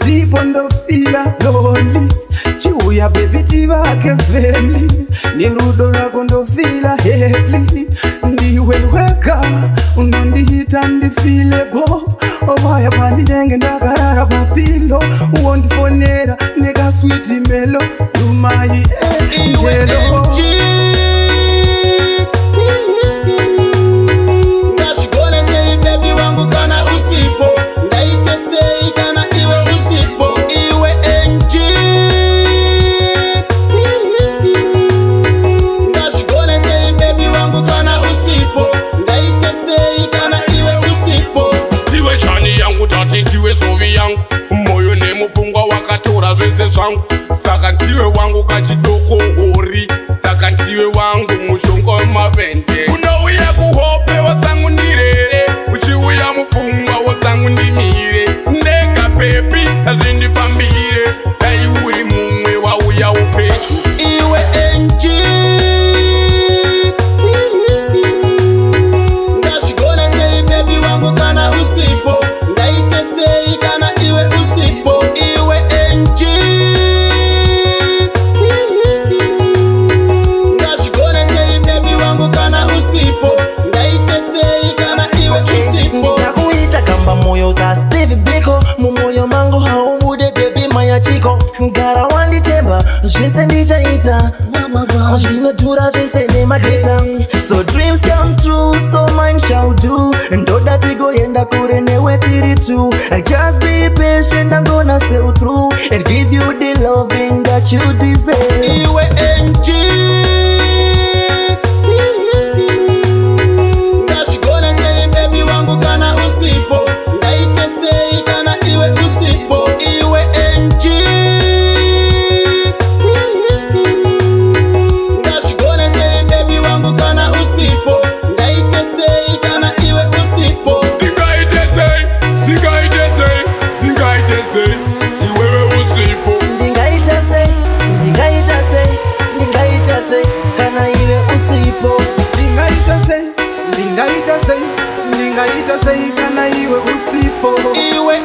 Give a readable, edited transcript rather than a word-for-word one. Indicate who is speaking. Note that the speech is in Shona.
Speaker 1: usipo ndofila lonely. Chiuya baby tivake family, ni rudo rako ndofila happy. Ndiwe weka unondihita ndifile bo, ovaya pandidenge ndakarara papilo. Uondifonera neka sweet melo, umai angelo.
Speaker 2: Moyo nemupfungwa wakatora zvese zvangu, saka ndiwe wangu kachidoko hori, saka ndiwe wangu mushonga wemavende. Unouya kuhope wotsangu ndirere, uchiuya mupfungwa wotsangu ndimire. Ndega pepi hazvindifambire, dai uri mumwe wauya upechu. Iwe Angie, ndazvigona sei baby wangu kana usipo, ndaite sei kana iwe usipo. Iwe Angie, ndazvigona sei baby wangu kana usipo, ndaite sei kana iwe usipo.
Speaker 3: Ndakuita kamba moyo za Stevie Biko, mumoyo mangu haubude baby maya chiko. Ngara wanditemba, zvese ndichaita, zvinodhura zvese nemadeta. So dreams come true, so mine shall do. Ndoda tigoenda kure newe tiri two. Just be patient, I'm gonna sail through and give you the loving that you deserve.
Speaker 2: Iwe Angie, ndazvigona sei baby wangu kana usipo, ndaite sei kana iwe usipo. Iwe Angie, ndazvigona sei baby wangu kana usipo, ndaite sei kana iwe usipo. Ndingaite sei, ndingaite sei, ndingaite sei, iwewe usipo.
Speaker 3: Ndingaita sei, ndingaita sei, ndingaita sei kana iwe usipo.
Speaker 1: Ndingaita sei, ndingaita sei, ndingaita sei kana iwe usipo.
Speaker 2: Iwe